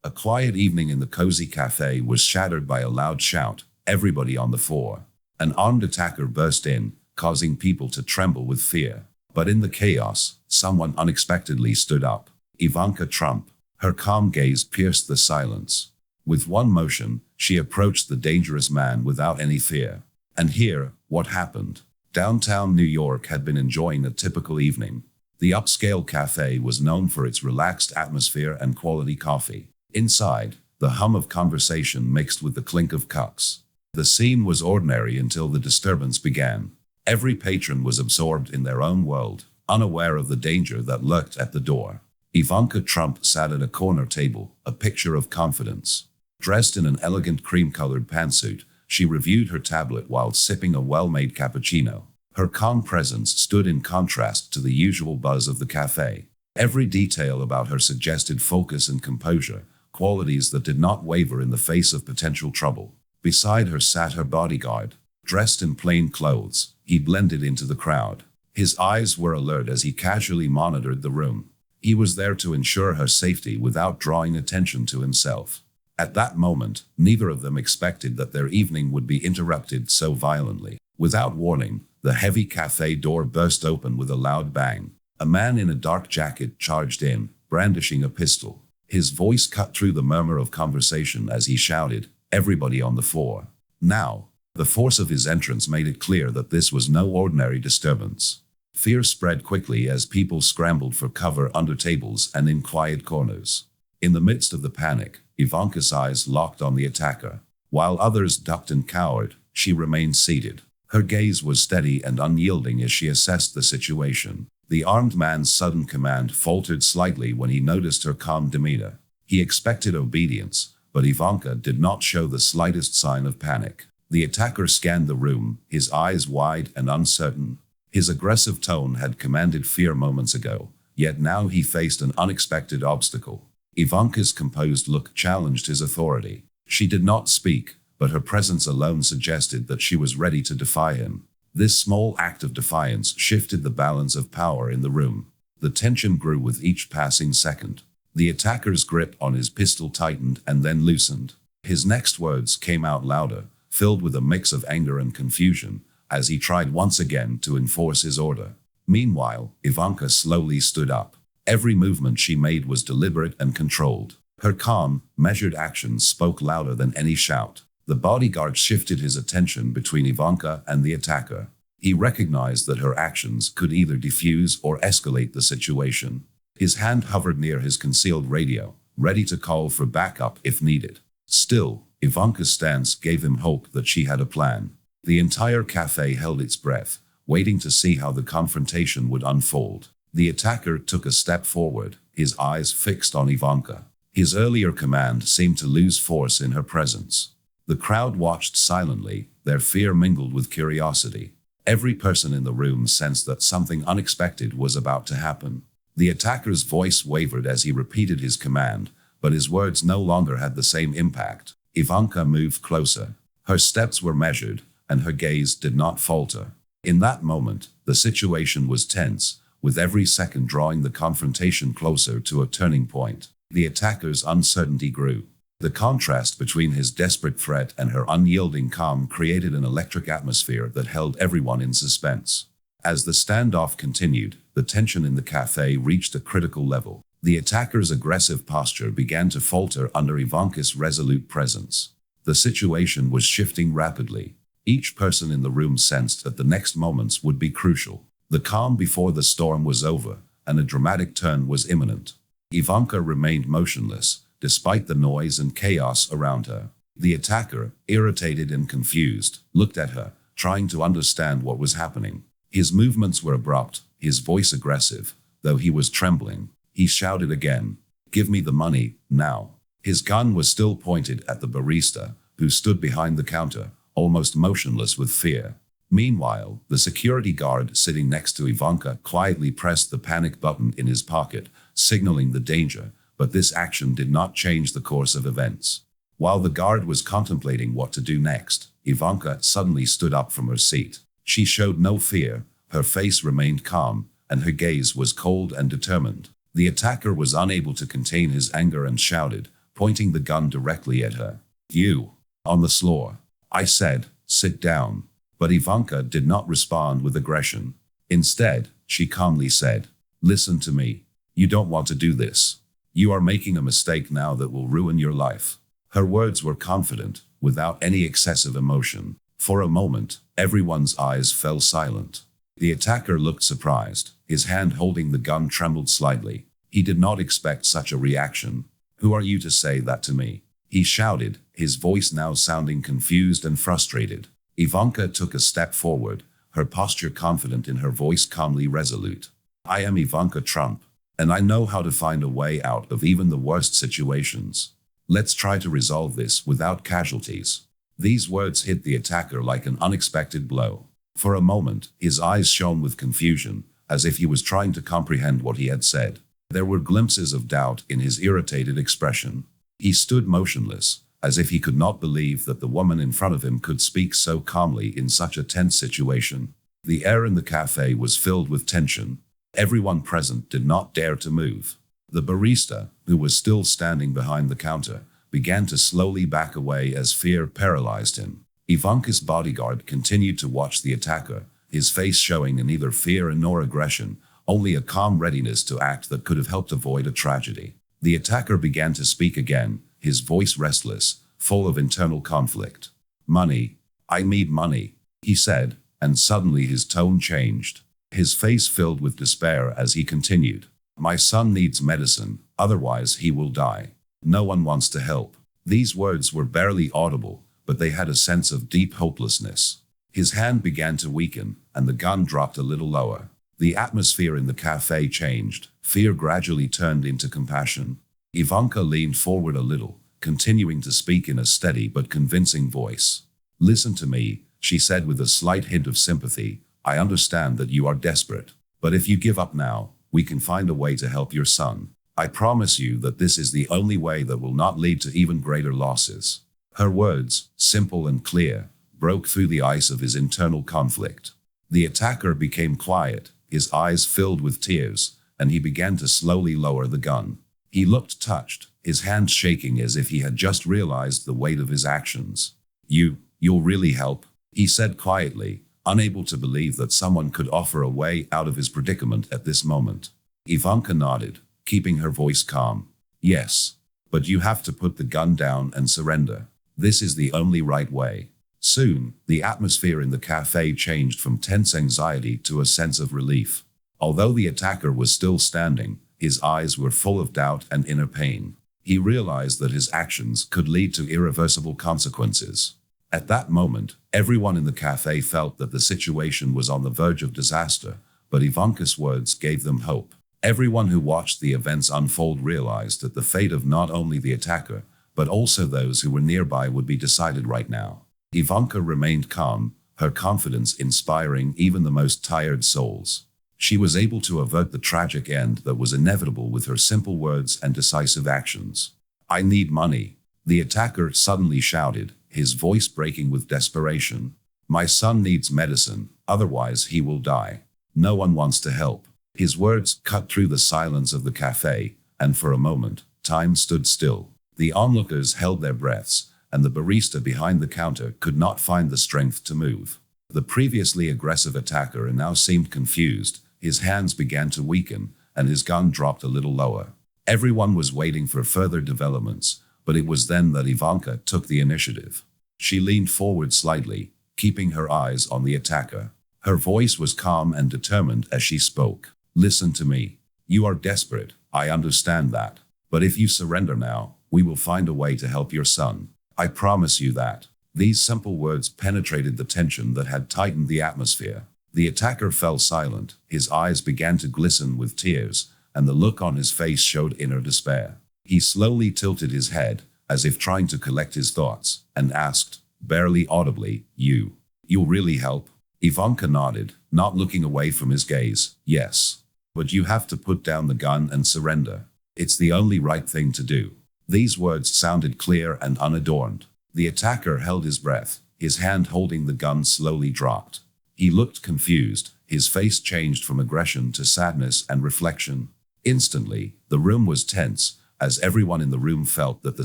A quiet evening in the cozy cafe was shattered by a loud shout, "Everybody on the floor!" An armed attacker burst in, causing people to tremble with fear. But in the chaos, someone unexpectedly stood up. Ivanka Trump. Her calm gaze pierced the silence. With one motion, she approached the dangerous man without any fear. And here, what happened? Downtown New York had been enjoying a typical evening. The upscale cafe was known for its relaxed atmosphere and quality coffee. Inside, the hum of conversation mixed with the clink of cups. The scene was ordinary until the disturbance began. Every patron was absorbed in their own world, unaware of the danger that lurked at the door. Ivanka Trump sat at a corner table, a picture of confidence. Dressed in an elegant cream-colored pantsuit, she reviewed her tablet while sipping a well-made cappuccino. Her calm presence stood in contrast to the usual buzz of the cafe. Every detail about her suggested focus and composure, qualities that did not waver in the face of potential trouble. Beside her sat her bodyguard. Dressed in plain clothes, he blended into the crowd. His eyes were alert as he casually monitored the room. He was there to ensure her safety without drawing attention to himself. At that moment, neither of them expected that their evening would be interrupted so violently. Without warning, the heavy cafe door burst open with a loud bang. A man in a dark jacket charged in, brandishing a pistol. His voice cut through the murmur of conversation as he shouted, "Everybody on the floor!" Now, the force of his entrance made it clear that this was no ordinary disturbance. Fear spread quickly as people scrambled for cover under tables and in quiet corners. In the midst of the panic, Ivanka's eyes locked on the attacker. While others ducked and cowered, she remained seated. Her gaze was steady and unyielding as she assessed the situation. The armed man's sudden command faltered slightly when he noticed her calm demeanor. He expected obedience, but Ivanka did not show the slightest sign of panic. The attacker scanned the room, his eyes wide and uncertain. His aggressive tone had commanded fear moments ago, yet now he faced an unexpected obstacle. Ivanka's composed look challenged his authority. She did not speak, but her presence alone suggested that she was ready to defy him. This small act of defiance shifted the balance of power in the room. The tension grew with each passing second. The attacker's grip on his pistol tightened and then loosened. His next words came out louder, filled with a mix of anger and confusion, as he tried once again to enforce his order. Meanwhile, Ivanka slowly stood up. Every movement she made was deliberate and controlled. Her calm, measured actions spoke louder than any shout. The bodyguard shifted his attention between Ivanka and the attacker. He recognized that her actions could either defuse or escalate the situation. His hand hovered near his concealed radio, ready to call for backup if needed. Still, Ivanka's stance gave him hope that she had a plan. The entire cafe held its breath, waiting to see how the confrontation would unfold. The attacker took a step forward, his eyes fixed on Ivanka. His earlier command seemed to lose force in her presence. The crowd watched silently, their fear mingled with curiosity. Every person in the room sensed that something unexpected was about to happen. The attacker's voice wavered as he repeated his command, but his words no longer had the same impact. Ivanka moved closer. Her steps were measured, and her gaze did not falter. In that moment, the situation was tense, with every second drawing the confrontation closer to a turning point. The attacker's uncertainty grew. The contrast between his desperate threat and her unyielding calm created an electric atmosphere that held everyone in suspense. As the standoff continued, the tension in the cafe reached a critical level. The attacker's aggressive posture began to falter under Ivanka's resolute presence. The situation was shifting rapidly. Each person in the room sensed that the next moments would be crucial. The calm before the storm was over, and a dramatic turn was imminent. Ivanka remained motionless, despite the noise and chaos around her. The attacker, irritated and confused, looked at her, trying to understand what was happening. His movements were abrupt, his voice aggressive, though he was trembling. He shouted again, "Give me the money, now." His gun was still pointed at the barista, who stood behind the counter, almost motionless with fear. Meanwhile, the security guard sitting next to Ivanka quietly pressed the panic button in his pocket, signaling the danger, but this action did not change the course of events. While the guard was contemplating what to do next, Ivanka suddenly stood up from her seat. She showed no fear, her face remained calm, and her gaze was cold and determined. The attacker was unable to contain his anger and shouted, pointing the gun directly at her. "You." On the floor. I said, "Sit down." But Ivanka did not respond with aggression. Instead, she calmly said, "Listen to me. You don't want to do this. You are making a mistake now that will ruin your life." Her words were confident, without any excessive emotion. For a moment, everyone's eyes fell silent. The attacker looked surprised. His hand holding the gun trembled slightly. He did not expect such a reaction. "Who are you to say that to me?" he shouted, his voice now sounding confused and frustrated. Ivanka took a step forward, her posture confident in her voice calmly resolute. "I am Ivanka Trump, and I know how to find a way out of even the worst situations. Let's try to resolve this without casualties." These words hit the attacker like an unexpected blow. For a moment, his eyes shone with confusion, as if he was trying to comprehend what he had said. There were glimpses of doubt in his irritated expression. He stood motionless, as if he could not believe that the woman in front of him could speak so calmly in such a tense situation. The air in the cafe was filled with tension. Everyone present did not dare to move. The barista, who was still standing behind the counter, began to slowly back away as fear paralyzed him. Ivanka's bodyguard continued to watch the attacker, his face showing neither fear nor aggression, only a calm readiness to act that could have helped avoid a tragedy. The attacker began to speak again, his voice restless, full of internal conflict. "Money. I need money," he said, and suddenly his tone changed. His face filled with despair as he continued. "My son needs medicine, otherwise he will die. No one wants to help." These words were barely audible, but they had a sense of deep hopelessness. His hand began to weaken, and the gun dropped a little lower. The atmosphere in the cafe changed. Fear gradually turned into compassion. Ivanka leaned forward a little, continuing to speak in a steady but convincing voice. "Listen to me," she said with a slight hint of sympathy. "I understand that you are desperate. But if you give up now, we can find a way to help your son. I promise you that this is the only way that will not lead to even greater losses." Her words, simple and clear, broke through the ice of his internal conflict. The attacker became quiet, his eyes filled with tears, and he began to slowly lower the gun. He looked touched, his hand shaking as if he had just realized the weight of his actions. You'll really help," he said quietly, unable to believe that someone could offer a way out of his predicament at this moment. Ivanka nodded, keeping her voice calm. "Yes. But you have to put the gun down and surrender. This is the only right way." Soon, the atmosphere in the cafe changed from tense anxiety to a sense of relief. Although the attacker was still standing, his eyes were full of doubt and inner pain. He realized that his actions could lead to irreversible consequences. At that moment, everyone in the cafe felt that the situation was on the verge of disaster, but Ivanka's words gave them hope. Everyone who watched the events unfold realized that the fate of not only the attacker, but also those who were nearby would be decided right now. Ivanka remained calm, her confidence inspiring even the most tired souls. She was able to avert the tragic end that was inevitable with her simple words and decisive actions. "I need money," the attacker suddenly shouted, his voice breaking with desperation. "My son needs medicine, otherwise he will die. No one wants to help." His words cut through the silence of the cafe, and for a moment, time stood still. The onlookers held their breaths, and the barista behind the counter could not find the strength to move. The previously aggressive attacker now seemed confused, his hands began to weaken, and his gun dropped a little lower. Everyone was waiting for further developments, but it was then that Ivanka took the initiative. She leaned forward slightly, keeping her eyes on the attacker. Her voice was calm and determined as she spoke. "Listen to me. You are desperate, I understand that. But if you surrender now, we will find a way to help your son. I promise you that." These simple words penetrated the tension that had tightened the atmosphere. The attacker fell silent, his eyes began to glisten with tears, and the look on his face showed inner despair. He slowly tilted his head, as if trying to collect his thoughts, and asked, barely audibly, You'll really help?" Ivanka nodded, not looking away from his gaze. "Yes. But you have to put down the gun and surrender. It's the only right thing to do." These words sounded clear and unadorned. The attacker held his breath, his hand holding the gun slowly dropped. He looked confused, his face changed from aggression to sadness and reflection. Instantly, the room was tense, as everyone in the room felt that the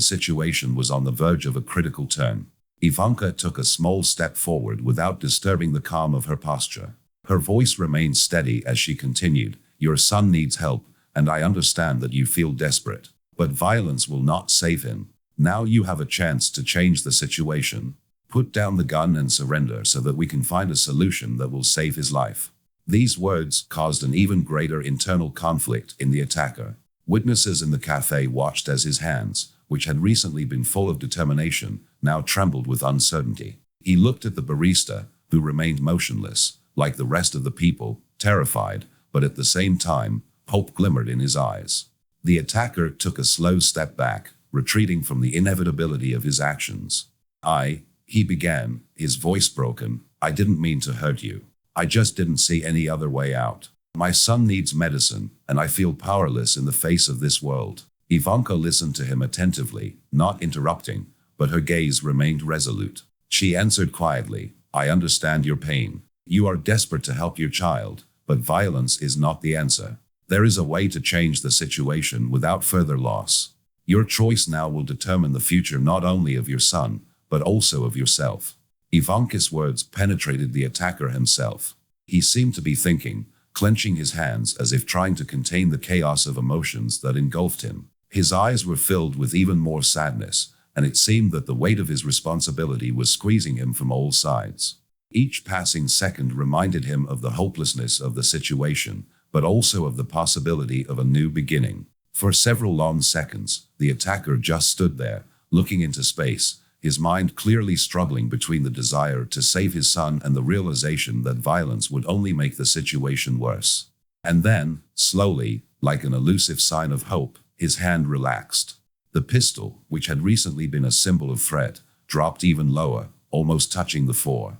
situation was on the verge of a critical turn. Ivanka took a small step forward without disturbing the calm of her posture. Her voice remained steady as she continued, "Your son needs help, and I understand that you feel desperate. But violence will not save him. Now you have a chance to change the situation. Put down the gun and surrender so that we can find a solution that will save his life." These words caused an even greater internal conflict in the attacker. Witnesses in the cafe watched as his hands, which had recently been full of determination, now trembled with uncertainty. He looked at the barista, who remained motionless, like the rest of the people, terrified, but at the same time, hope glimmered in his eyes. The attacker took a slow step back, retreating from the inevitability of his actions. He began, his voice broken, "I didn't mean to hurt you. I just didn't see any other way out. My son needs medicine, and I feel powerless in the face of this world." Ivanka listened to him attentively, not interrupting, but her gaze remained resolute. She answered quietly, "I understand your pain. You are desperate to help your child, but violence is not the answer. There is a way to change the situation without further loss. Your choice now will determine the future not only of your son, but also of yourself." Ivanka's words penetrated the attacker himself. He seemed to be thinking, clenching his hands as if trying to contain the chaos of emotions that engulfed him. His eyes were filled with even more sadness, and it seemed that the weight of his responsibility was squeezing him from all sides. Each passing second reminded him of the hopelessness of the situation, but also of the possibility of a new beginning. For several long seconds, the attacker just stood there, looking into space, his mind clearly struggling between the desire to save his son and the realization that violence would only make the situation worse. And then, slowly, like an elusive sign of hope, his hand relaxed. The pistol, which had recently been a symbol of threat, dropped even lower, almost touching the floor.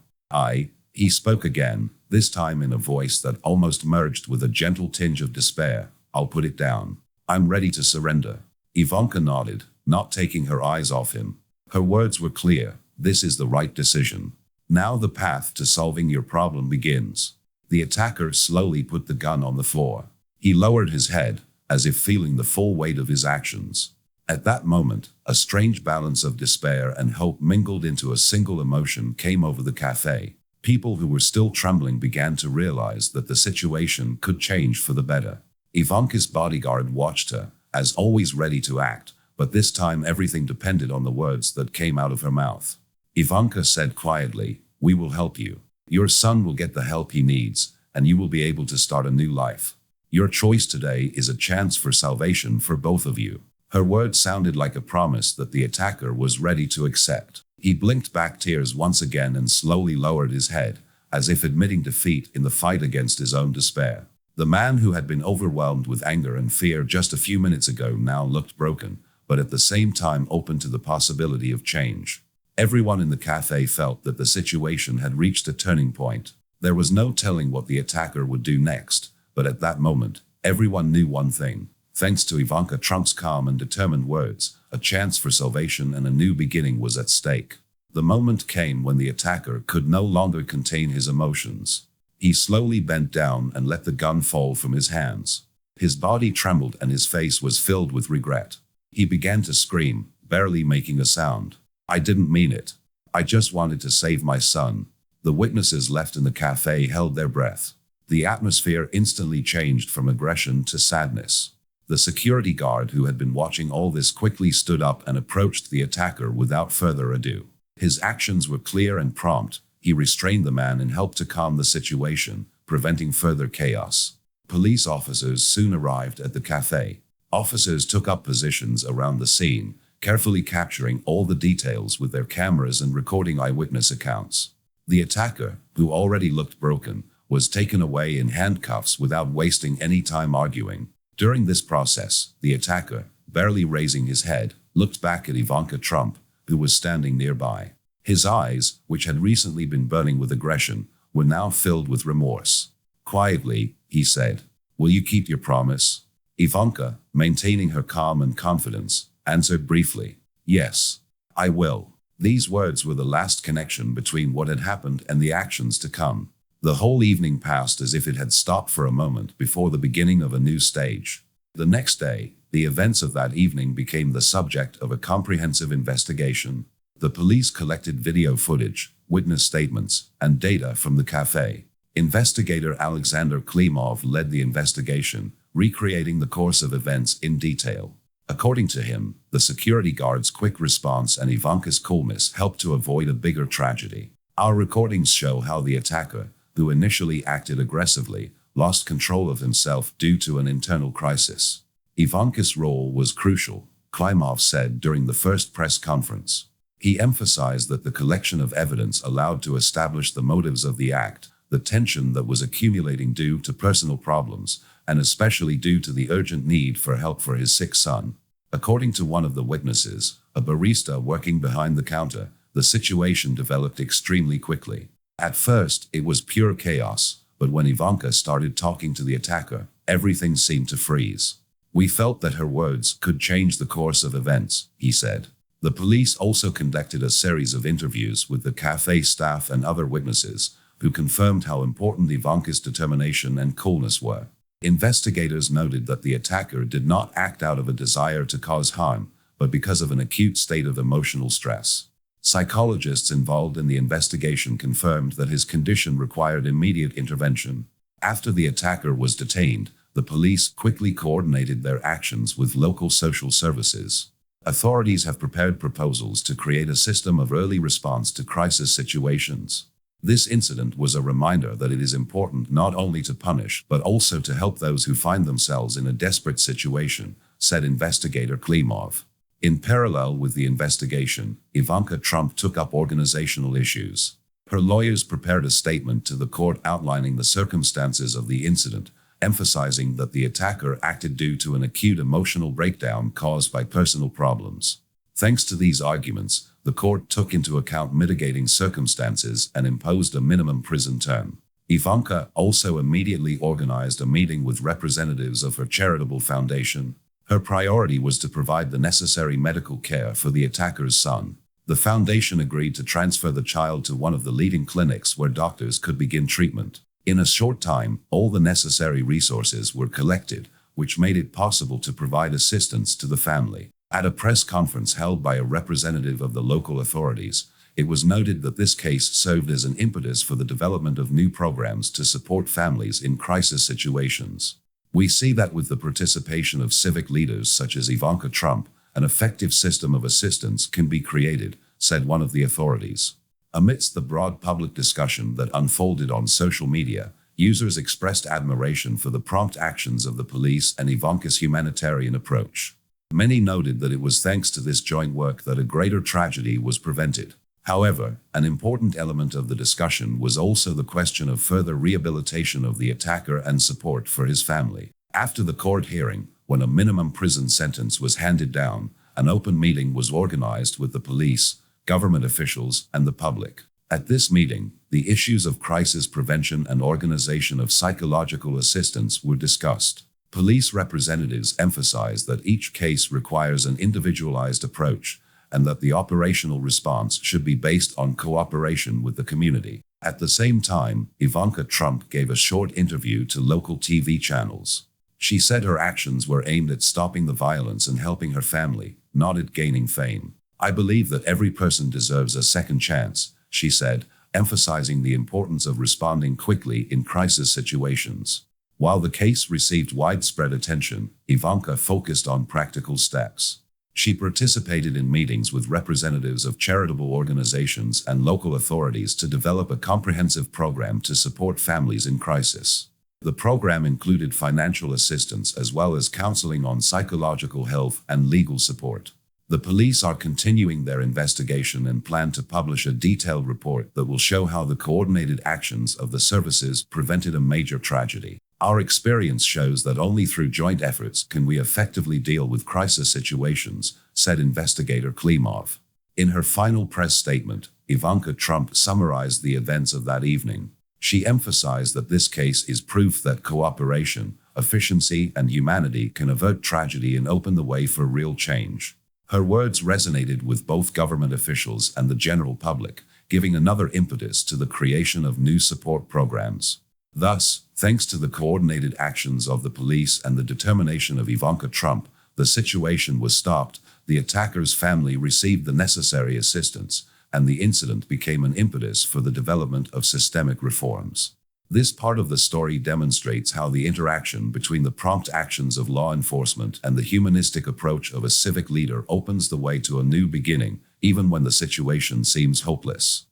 He spoke again, this time in a voice that almost merged with a gentle tinge of despair. "I'll put it down. I'm ready to surrender." Ivanka nodded, not taking her eyes off him. Her words were clear, "This is the right decision. Now the path to solving your problem begins." The attacker slowly put the gun on the floor. He lowered his head, as if feeling the full weight of his actions. At that moment, a strange balance of despair and hope mingled into a single emotion came over the cafe. People who were still trembling began to realize that the situation could change for the better. Ivanka's bodyguard watched her, as always ready to act, but this time everything depended on the words that came out of her mouth. Ivanka said quietly, "We will help you. Your son will get the help he needs, and you will be able to start a new life. Your choice today is a chance for salvation for both of you." Her words sounded like a promise that the attacker was ready to accept. He blinked back tears once again and slowly lowered his head, as if admitting defeat in the fight against his own despair. The man who had been overwhelmed with anger and fear just a few minutes ago now looked broken, but at the same time open to the possibility of change. Everyone in the cafe felt that the situation had reached a turning point. There was no telling what the attacker would do next, but at that moment, everyone knew one thing. Thanks to Ivanka Trump's calm and determined words, a chance for salvation and a new beginning was at stake. The moment came when the attacker could no longer contain his emotions. He slowly bent down and let the gun fall from his hands. His body trembled and his face was filled with regret. He began to scream, barely making a sound. "I didn't mean it. I just wanted to save my son." The witnesses left in the cafe held their breath. The atmosphere instantly changed from aggression to sadness. The security guard who had been watching all this quickly stood up and approached the attacker without further ado. His actions were clear and prompt. He restrained the man and helped to calm the situation, preventing further chaos. Police officers soon arrived at the cafe. Officers took up positions around the scene, carefully capturing all the details with their cameras and recording eyewitness accounts. The attacker, who already looked broken, was taken away in handcuffs without wasting any time arguing. During this process, the attacker, barely raising his head, looked back at Ivanka Trump, who was standing nearby. His eyes, which had recently been burning with aggression, were now filled with remorse. Quietly, he said, "Will you keep your promise?" Ivanka, maintaining her calm and confidence, answered briefly, "Yes, I will." These words were the last connection between what had happened and the actions to come. The whole evening passed as if it had stopped for a moment before the beginning of a new stage. The next day, The events of that evening became the subject of a comprehensive investigation. The police collected video footage, witness statements, and data from the café. Investigator Alexander Klimov led the investigation, recreating the course of events in detail. According to him, the security guard's quick response and Ivanka's coolness helped to avoid a bigger tragedy. Our recordings show how the attacker, who initially acted aggressively, lost control of himself due to an internal crisis. Ivanka's role was crucial, Klimov said during the first press conference. He emphasized that the collection of evidence allowed to establish the motives of the act, the tension that was accumulating due to personal problems, and especially due to the urgent need for help for his sick son. According to one of the witnesses, a barista working behind the counter, the situation developed extremely quickly. At first, it was pure chaos, but when Ivanka started talking to the attacker, everything seemed to freeze. We felt that her words could change the course of events, he said. The police also conducted a series of interviews with the cafe staff and other witnesses, who confirmed how important Ivanka's determination and coolness were. Investigators noted that the attacker did not act out of a desire to cause harm, but because of an acute state of emotional stress. Psychologists involved in the investigation confirmed that his condition required immediate intervention. After the attacker was detained, the police quickly coordinated their actions with local social services. Authorities have prepared proposals to create a system of early response to crisis situations. This incident was a reminder that it is important not only to punish but also to help those who find themselves in a desperate situation, said investigator Klimov. In parallel with the investigation, Ivanka Trump took up organizational issues. Her lawyers prepared a statement to the court outlining the circumstances of the incident, emphasizing that the attacker acted due to an acute emotional breakdown caused by personal problems. Thanks to these arguments, the court took into account mitigating circumstances and imposed a minimum prison term. Ivanka also immediately organized a meeting with representatives of her charitable foundation. Her priority was to provide the necessary medical care for the attacker's son. The foundation agreed to transfer the child to one of the leading clinics where doctors could begin treatment. In a short time, all the necessary resources were collected, which made it possible to provide assistance to the family. At a press conference held by a representative of the local authorities, it was noted that this case served as an impetus for the development of new programs to support families in crisis situations. We see that with the participation of civic leaders such as Ivanka Trump, an effective system of assistance can be created, said one of the authorities. Amidst the broad public discussion that unfolded on social media, users expressed admiration for the prompt actions of the police and Ivanka's humanitarian approach. Many noted that it was thanks to this joint work that a greater tragedy was prevented. However, an important element of the discussion was also the question of further rehabilitation of the attacker and support for his family. After the court hearing, when a minimum prison sentence was handed down, an open meeting was organized with the police, government officials, and the public. At this meeting, the issues of crisis prevention and organization of psychological assistance were discussed. Police representatives emphasized that each case requires an individualized approach, and that the operational response should be based on cooperation with the community. At the same time, Ivanka Trump gave a short interview to local TV channels. She said her actions were aimed at stopping the violence and helping her family, not at gaining fame. "I believe that every person deserves a second chance," she said, emphasizing the importance of responding quickly in crisis situations. While the case received widespread attention, Ivanka focused on practical steps. She participated in meetings with representatives of charitable organizations and local authorities to develop a comprehensive program to support families in crisis. The program included financial assistance as well as counseling on psychological health and legal support. The police are continuing their investigation and plan to publish a detailed report that will show how the coordinated actions of the services prevented a major tragedy. Our experience shows that only through joint efforts can we effectively deal with crisis situations, said investigator Klimov. In her final press statement, Ivanka Trump summarized the events of that evening. She emphasized that this case is proof that cooperation, efficiency, and humanity can avert tragedy and open the way for real change. Her words resonated with both government officials and the general public, giving another impetus to the creation of new support programs. Thus, thanks to the coordinated actions of the police and the determination of Ivanka Trump, The situation was stopped, the attacker's family received the necessary assistance, and the incident became an impetus for the development of systemic reforms. This part of the story demonstrates how the interaction between the prompt actions of law enforcement and the humanistic approach of a civic leader opens the way to a new beginning, even when the situation seems hopeless.